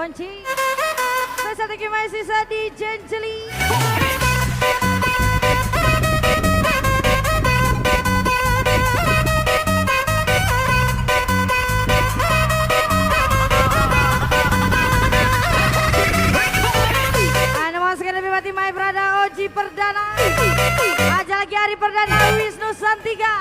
Gonci. Spesial thank you my sisa di Jenjeli. My brother Oji Perdana, aja lagi Hari Perdana Wisnu Santika.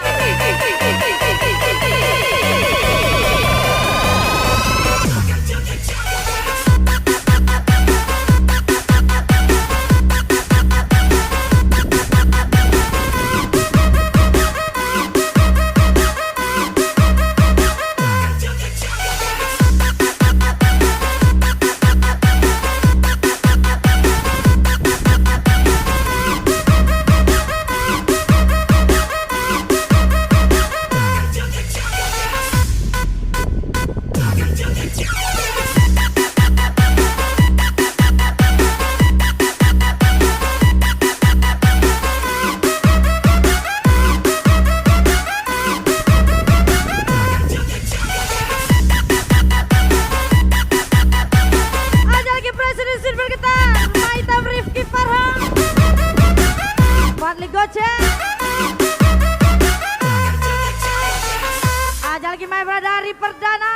Aja lagi my brother Hari Perdana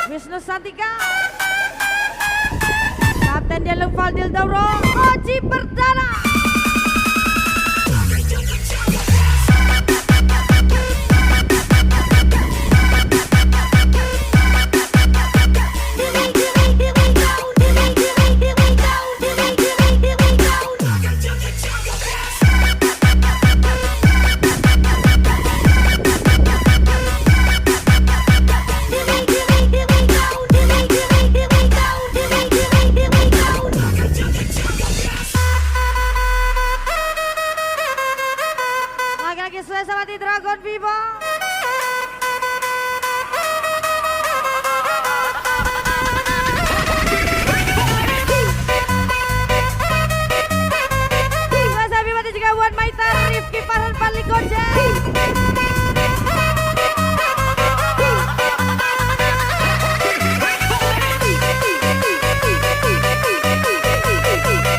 Wisnu Santika, Kapten Delung Faldil Dauro, Oji Perdana. Sama di Dragon Vivo. Masa Bimati juga buat Maitar, Rifki Farhan Pali Gojek.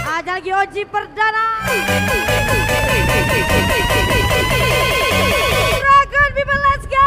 Ada lagi Oji Perdana. Dragon people, let's go.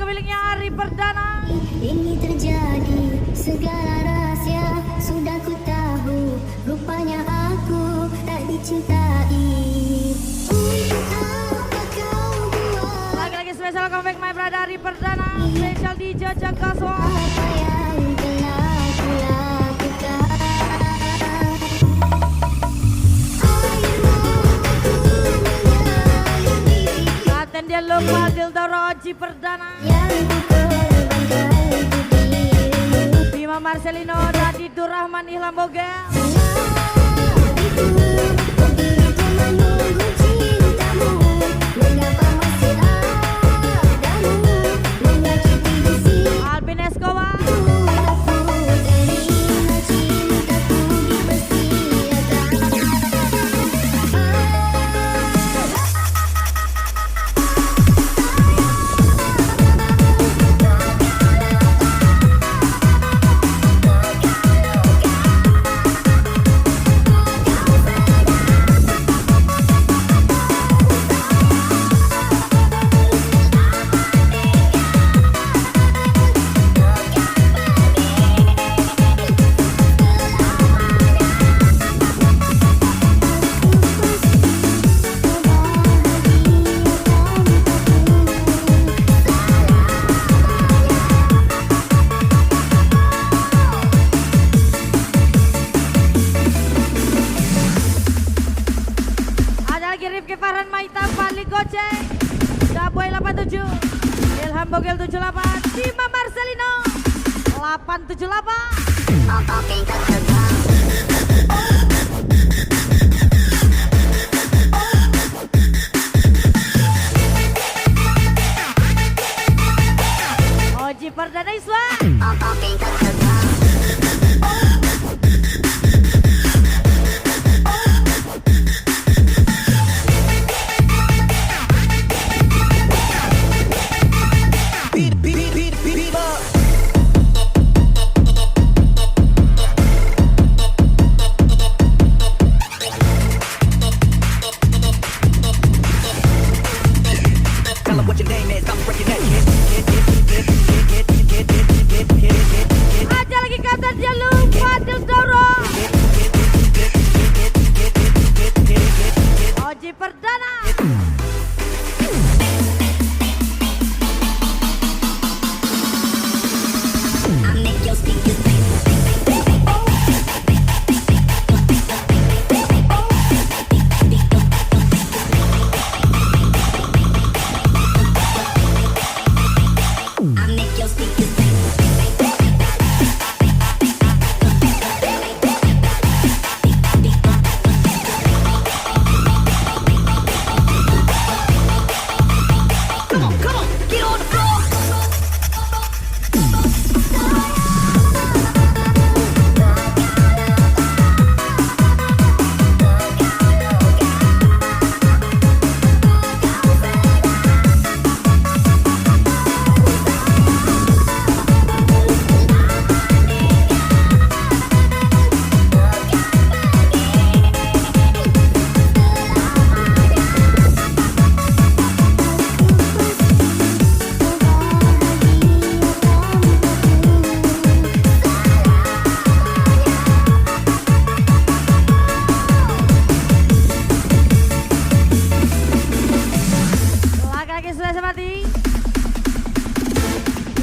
Miliknya Hari Perdana. Ini terjadi, segala rahasia sudah ku tahu. Rupanya aku tak dicintai. Apa kau buat? Lagi-lagi spesial comeback my brother Hari Perdana. Spesial di Jajak Kaswa. Apa yang telah ku lakukan? Kapten Delung Faldil Dauro, Oji Perdana. Bima Marcelino, Dadi Durrahman, Ihlam Bogel. Alvin Escobar. Bogel 78, Dima Marcelino 878. Oji Perdana Iswa. Aja lagi Kapten Jalu Fadil Doro Oji Perdana.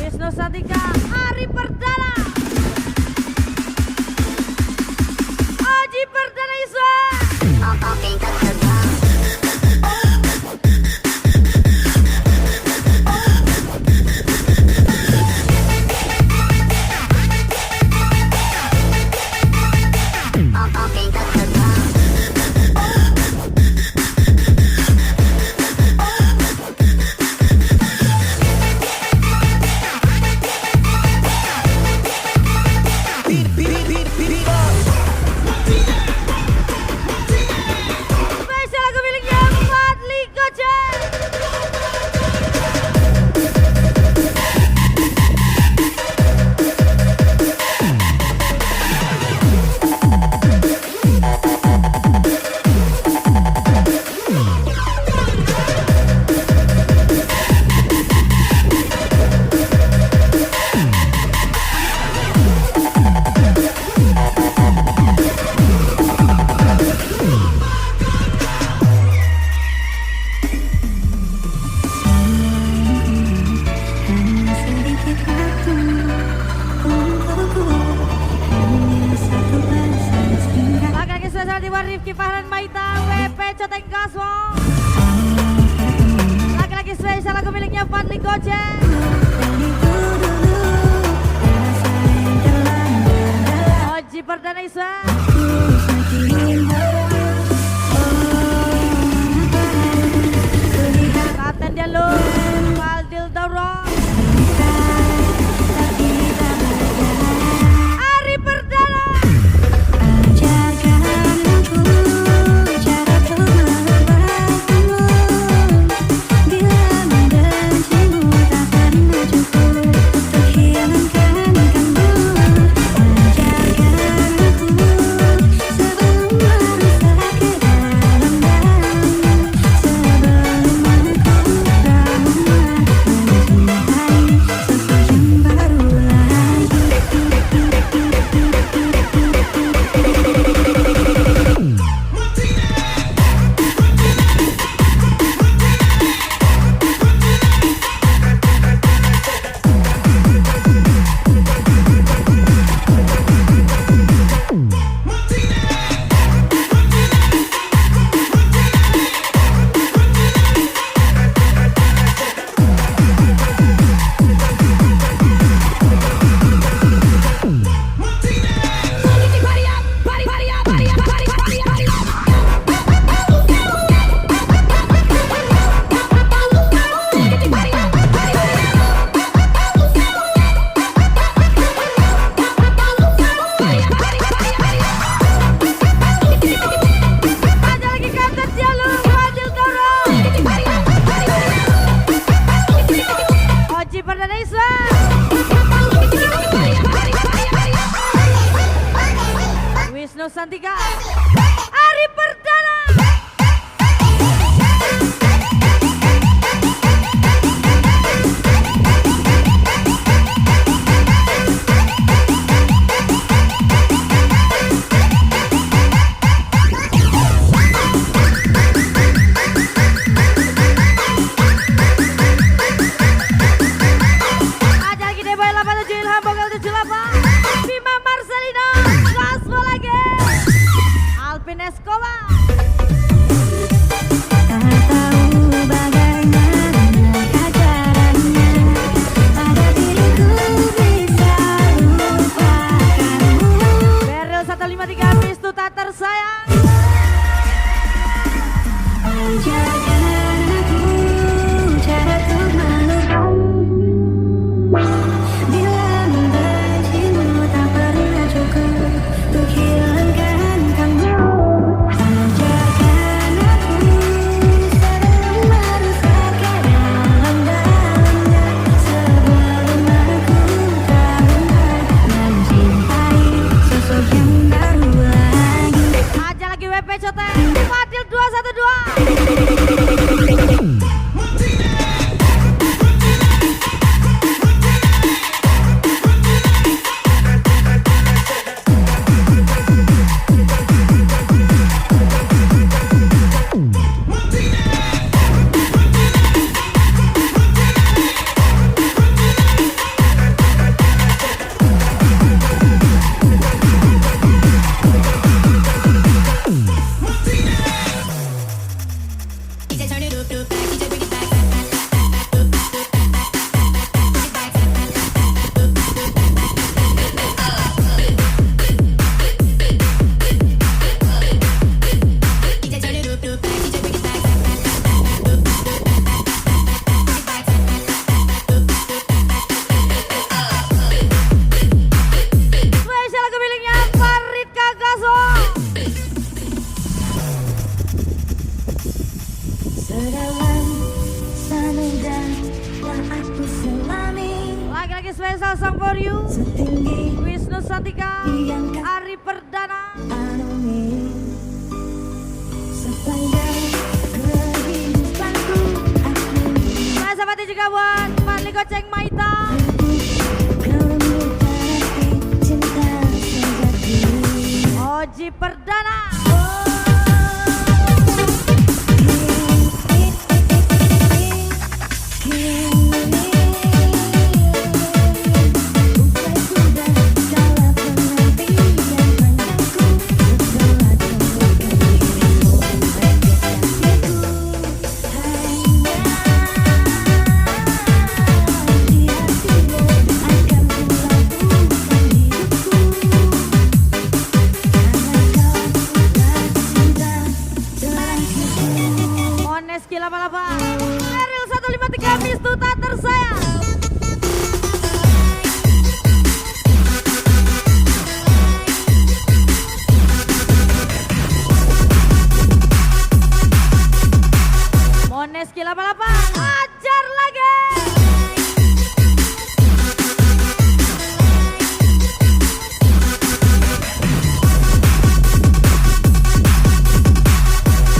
Wisnu Satika, Ari Perdana, Oji Perdana Iswa. Spesial lagu miliknya Fadli Gojek. Lagi-lagi spesial di Rifki Fahran Maita, WP Coteng Kaswo. Lagi-lagi spesial lagu miliknya Fadli Gojek. Oji Perdana Iswa. Kapten Jalu Fadil Doro, Ari Perdana. Wisnu Santika, Ari Perdana. Fadil 212. Lagi-lagi spesial song for you, Wisnu Santika, Ari Perdana. Saya sahabat juga buat Fadli Goceng Maita, Oji Perdana. Eril 153 Mistu tak tersayang. Moneski 88 ajar lagi.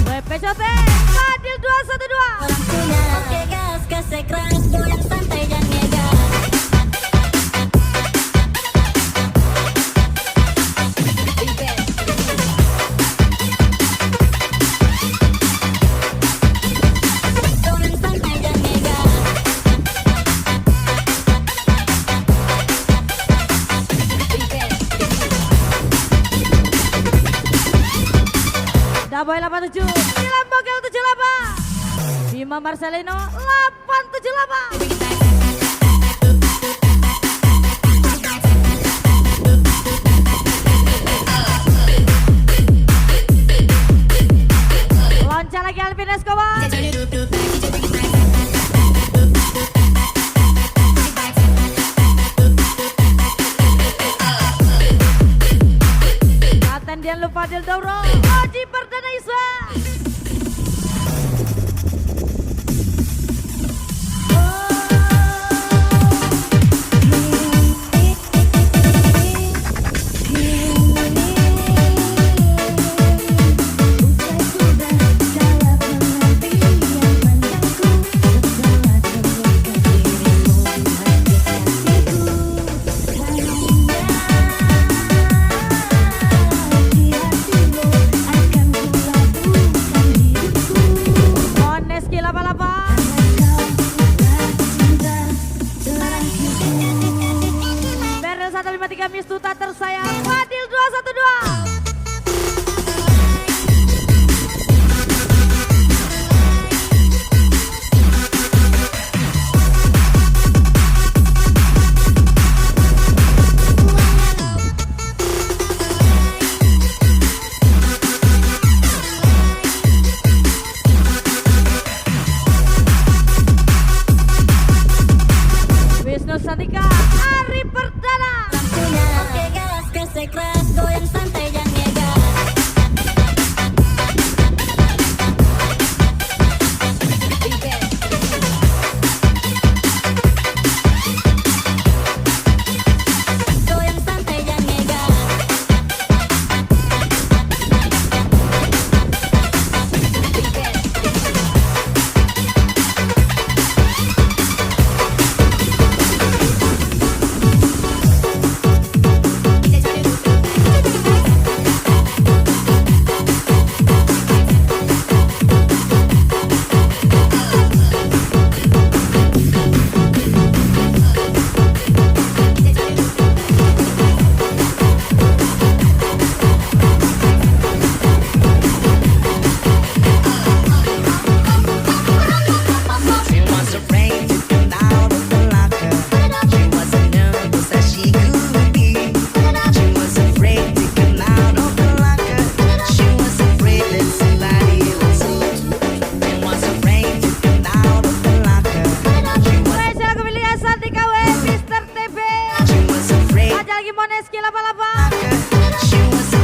WPCT Fadil 212. Oke gas, gas keras, goyang santai dan mega. Goyang santai dan mega. Daboy 87, Nilam Bogel 78, Bima Marcelino 878. Loncat lagi Alvin Escobar. Atendian lupa Fadil Dauro, Oji Perdana Iswa. duta tersayang Fadil 212. Wisnu Santika, Ari Perdana. Lampunya oke gas, gesek keras, goyang santai jangan ngegas. Goyang santai jangan ngegas.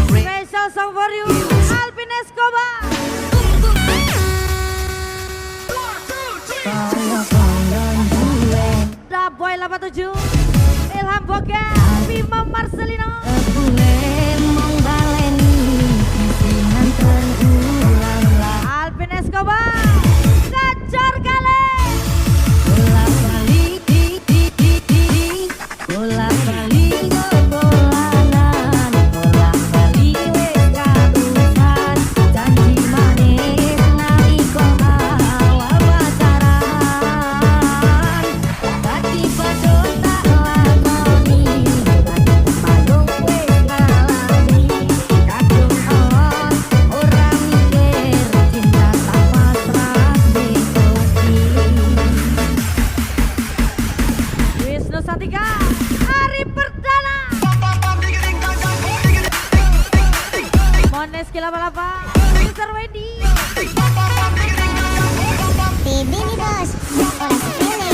Special song for you, Alvin Escobar. Da Boy 87, Ilham Boga, Bima Marcelino. Alvin Escobar, Kacor Kale. Wisnu Santika, Ari Perdana. Moneski 88, Mr. Wendy. Bibi nih bos, orang sepele.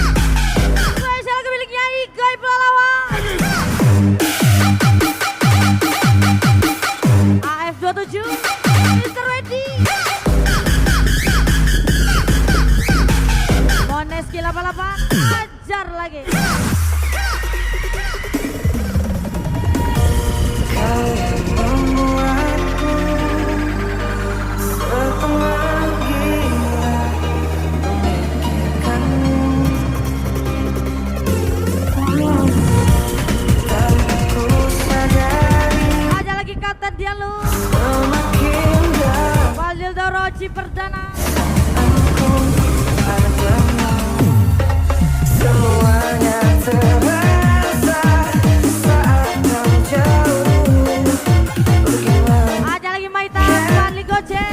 Spesial kemiliknya Igoy Pelalawan. AF27, Mr. Wendy. Moneski 88, ajar lagi. Aja lagi kata dia lu. Fadil Doroji Perdana. Aja lagi Maita, Fadli Goce,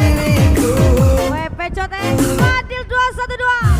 WP Cote, Fadil 212.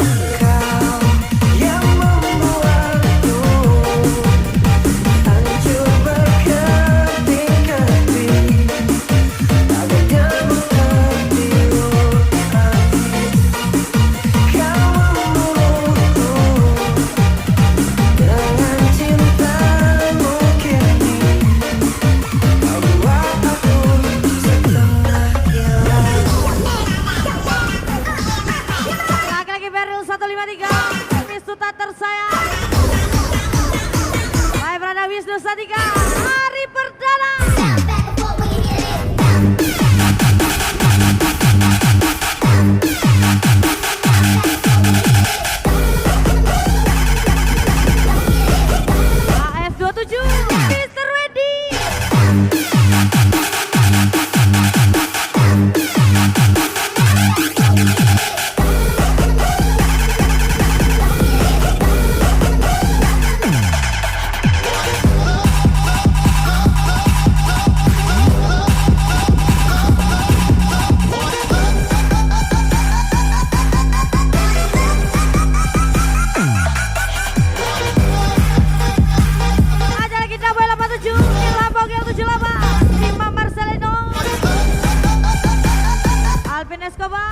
Escobar,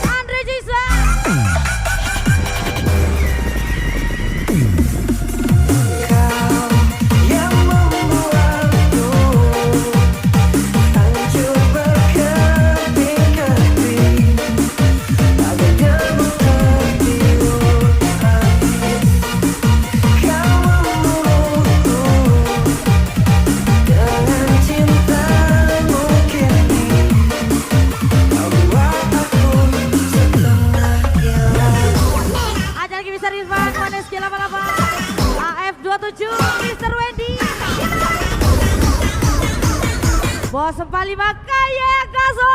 Andre Jisa. AF27 Mr. Wendy, Bos 45 Kaya Kaso.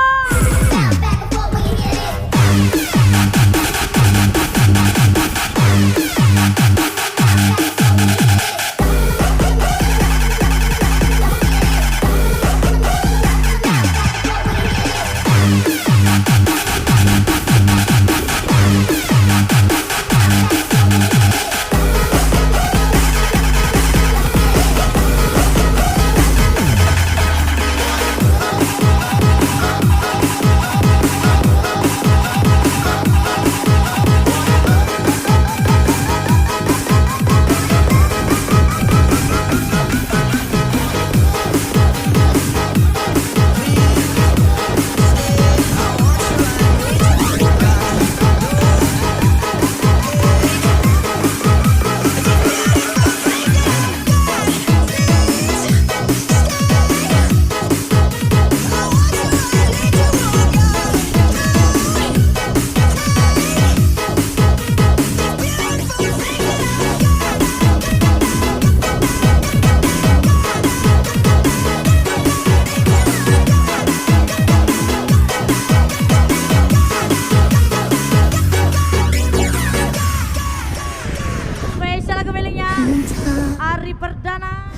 Ari Perdana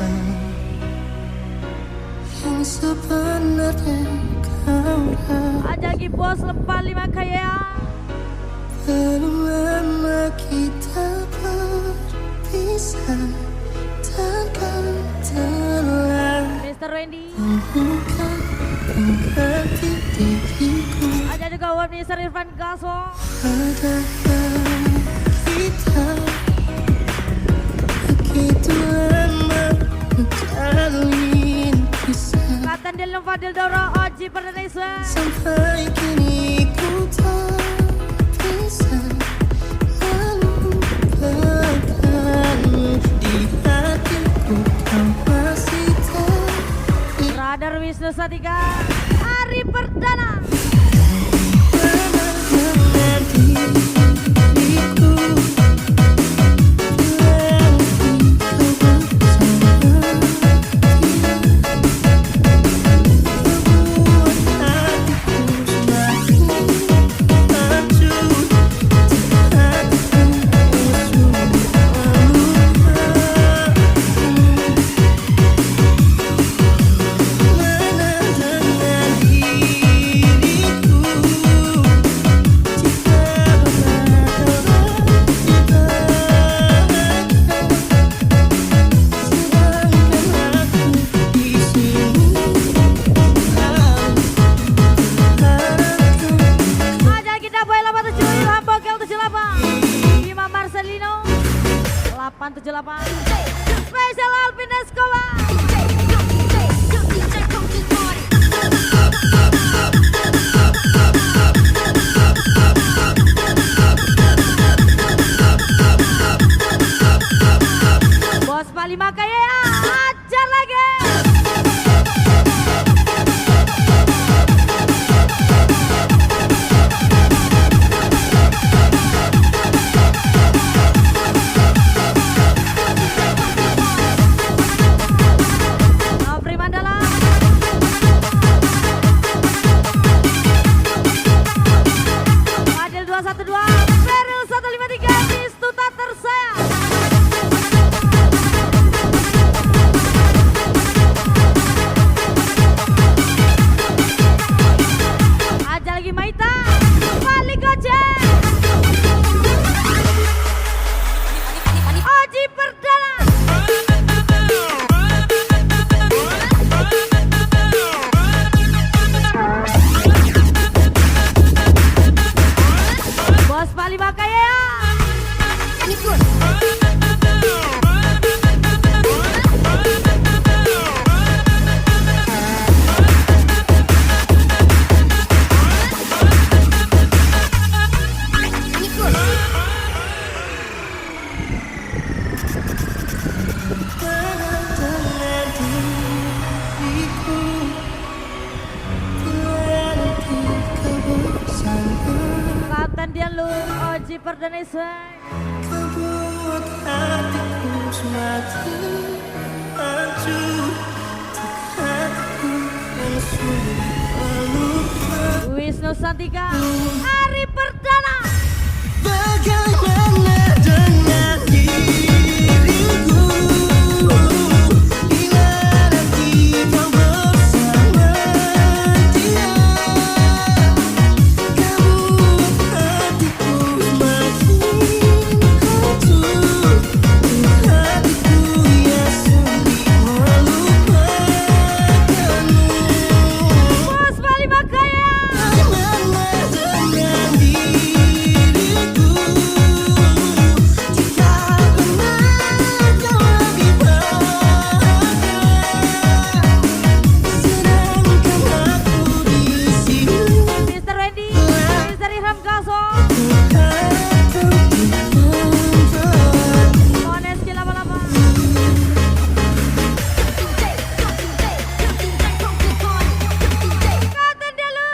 yang sebenarnya kau ajaki Bos 45 Kaya. belum lama kita berpisah dan kau telah Mr. Wendy bukan berarti diriku aja juga buat Mr. Irfan Gaso. padahal kita begitu lama menjalin kisah Katan Delno Fadil Doro Oji Perdana sampai kini ku tak bisa melupakanmu di hatiku kau masih tak Radar Wisnu Satika Ari Perdana. benar-benar diriku Oji Perdana Isway. Kau buat hatiku semakin hancur, hatiku yang sulit melupakan. Wisnu Santika, Ari Perdana. Bagaimana dengan diriku bila nanti kau bersama dia? Kau buat hatiku makin hancur, hatiku yang sulit melupakanmu. Bos Bali Makaya. Bagaimana dengan diriku jika benar kau lebih bahagia, sedangkan aku di sini Mr. Wendy, Mr. Ilham Gaso, Mones Kilapa-lapa. Katen dulu.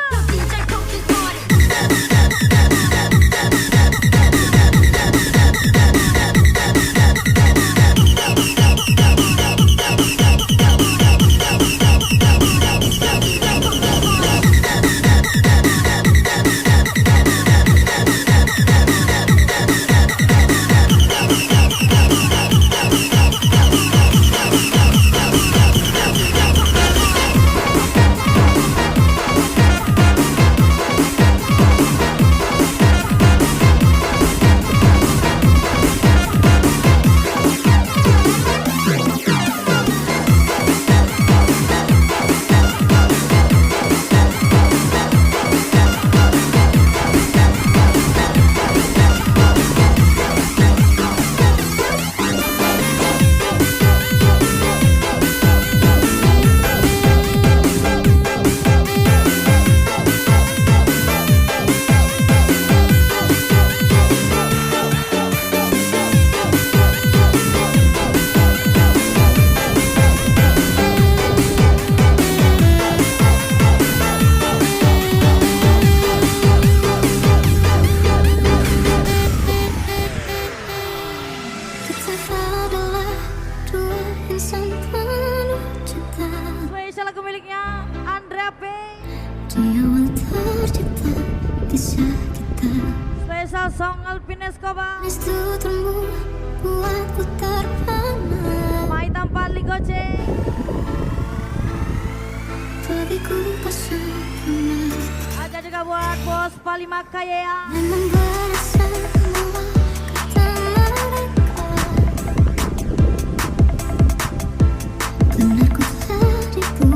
Kita adalah dua insan penuh cinta. Spesial lagu miliknya Andrea P. Di awal tercipta kisah kita. Spesial song Alvin Escobar. Tuturmu buatku terpana. Mai Tampan Ligoce. Bagiku kau sempurna. Ada juga buat Bos Bali Makaya. Memang berasa semua kata mereka. Benar ku hatiku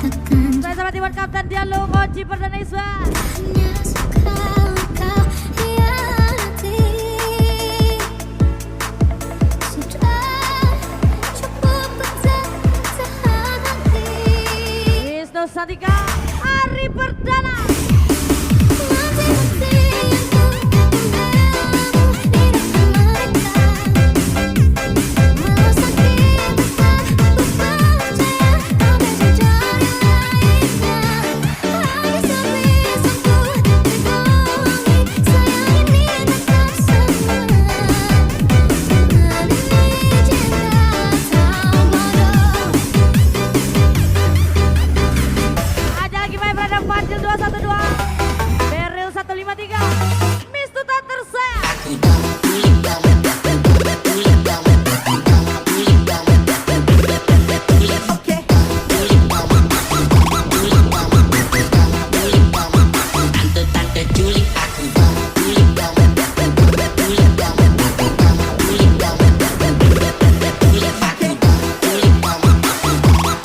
takkan Saya sahabat Iwan Kapten Dialog Oji Perdana Isway. hanya sekali kau hianati. Sudah cukup ku tak tahan hati. Wisnu Santika, Ari Perdana. Nanti yang ku membelamu di depan mereka. Walau sakit tetap ku percaya ada jejak lainnya. Habis-habisan ku dibohongi, sayang ini tetap sama. Tangan ini cinta tak bodoh. Ada lagi main berada Fadil 212, Beril 153, Miss Tuta Terset.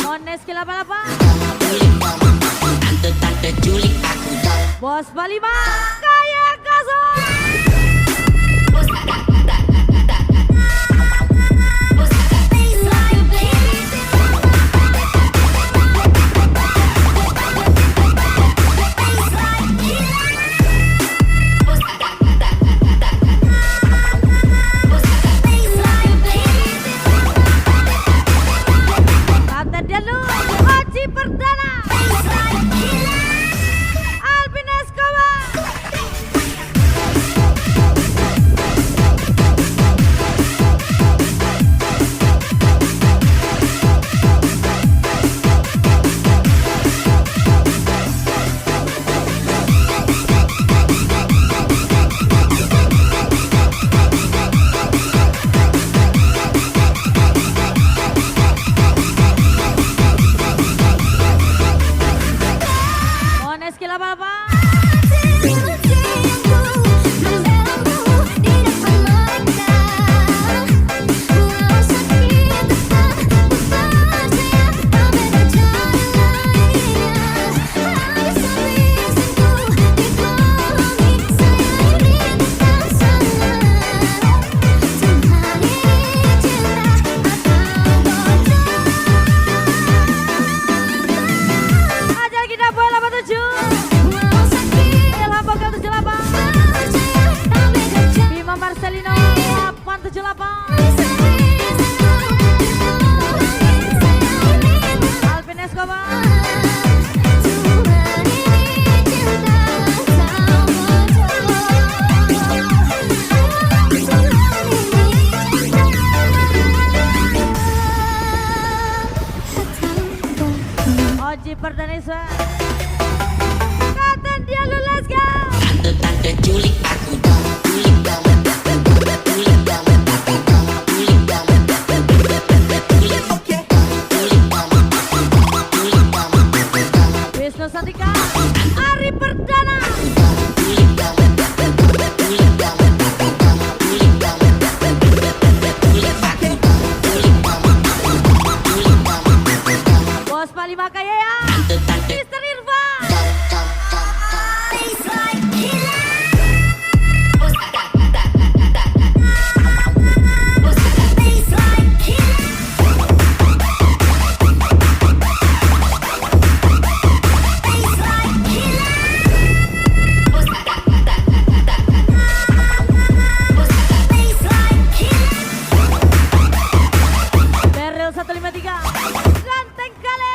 Mones Kilapa-lapa, Bos Bali Makaya Gaso. Kapten Dialog Oji Perdana, Alvin Escobar. Skill apa-apa. Aja kita bola 87. Ilham Bogel 78. Bima Marcelino 878. Alvin Escobar. Oji Perdanesa. Kata dia lu, let's go. Tante culik aku dong, culik dong, culik dong, culik dong, culik, oke, culik dong, culik dong, Wisnu Santika. Ari Perdana. culik dong, culik dong, culik dong, culik aku, culik dong, culik dong, Bos Pali Makaya ya. tante Mr. Irfan. Beryl 153. Ganteng kali.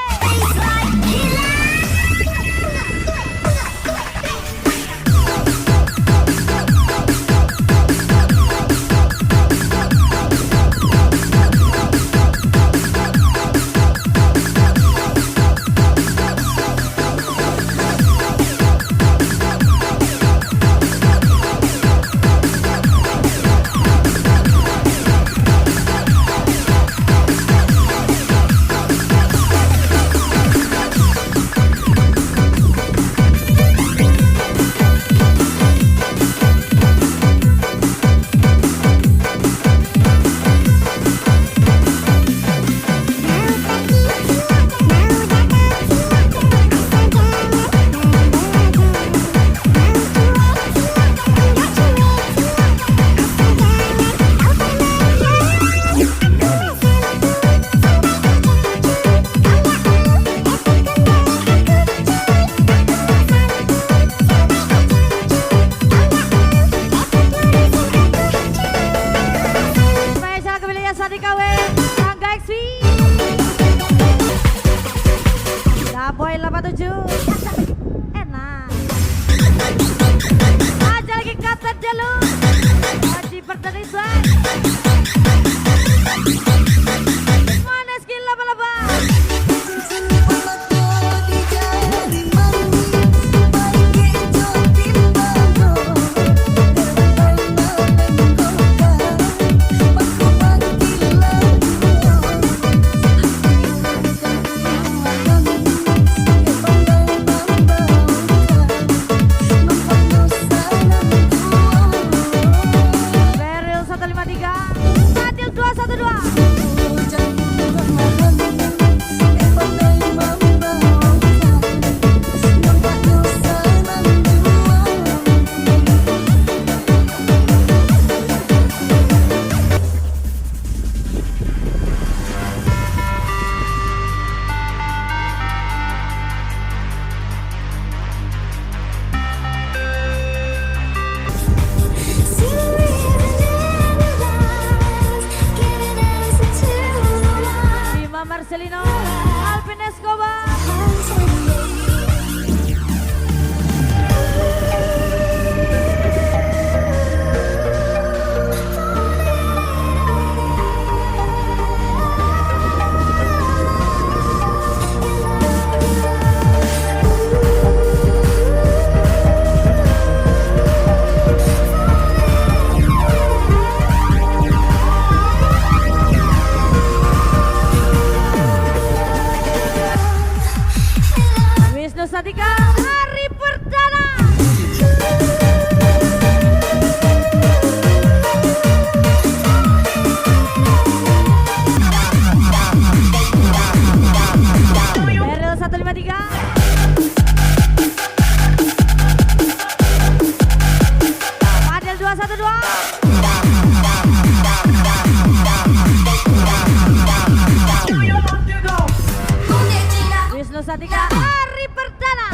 Spesial kepilihnya Sadika W. Angga XV. Daboy 87. Enak. Aja lagi kata dulu. Haji Perdanesa. Mana skill laba-laba. Beryl 153. perdana. Beryl 153. Fadil 212. Wisnu Santika hari perdana.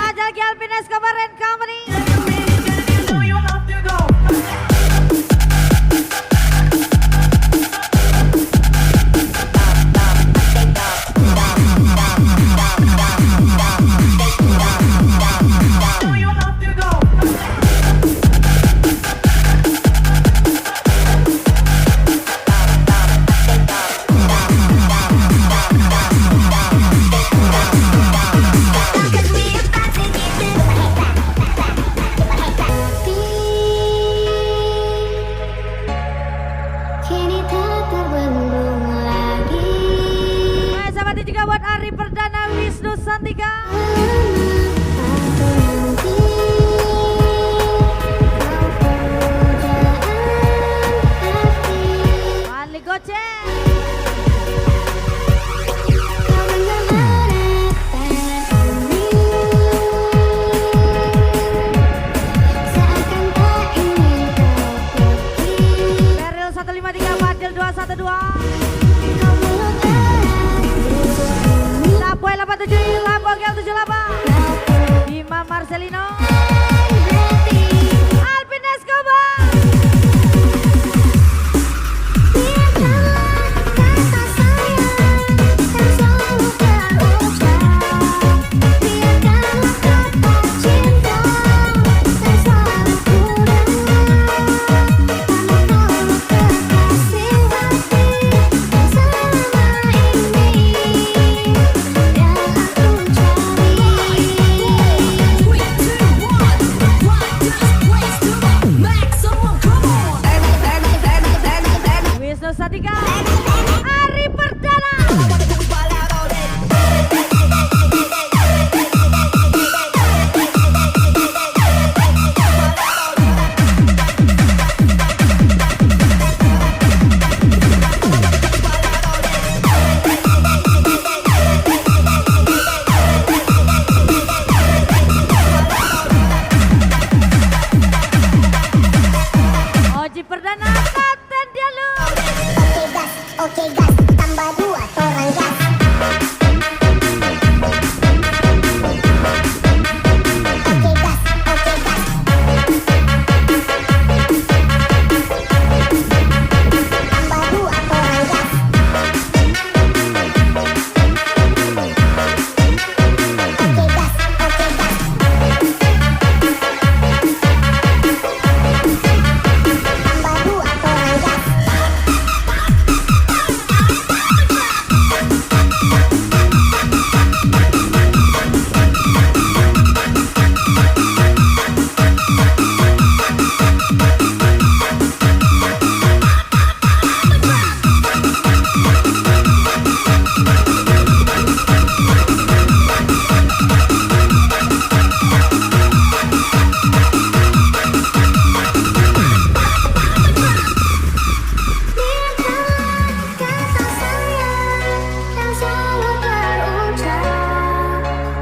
Ajal Kelvin Escobar and Company. Kini tak terbendung lagi. Baik sahabat juga buat hari perdana Wisnu Santika. Atau nanti pujaan hati. Balik goceng. Kau mengharap tangan ini seakan tak ingin kau pergi. Beryl 153, Fadil 212. Kau mengharap Lapoy 87, Labogel 78. Bima Marcelino. berarti Alvin Escobar. biarkanlah kata sayang yang selalu terucap. Biarkanlah kata cinta yang selalu kudengar. Karena kaulah kekasih hati yang selama ini yang aku cari. Wisnu Santika hari perdana. Oji perdana Kapten Dialog. Oke gas, tambah 2 torang gas. Oke gas, tambah 2 torang gas. Oke gas, tambah 2 torang gas. Kata sayang yang selalu terucap.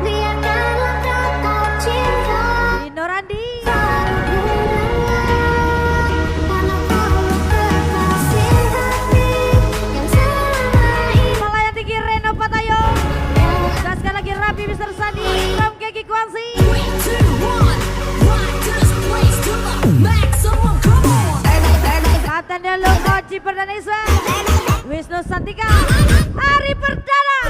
Biarkanlah kata cinta Dino Randi. selalu kudengar. Karena kaulah kekasih hati yang selama ini Malayan tinggi Reno Patayo. Gaskan lagi Rapi Mr. Sandi. From Keki Kwansi. Kapten Dialog. Aci Perdana Iswa, Wisnu Santika, Hari Perdana.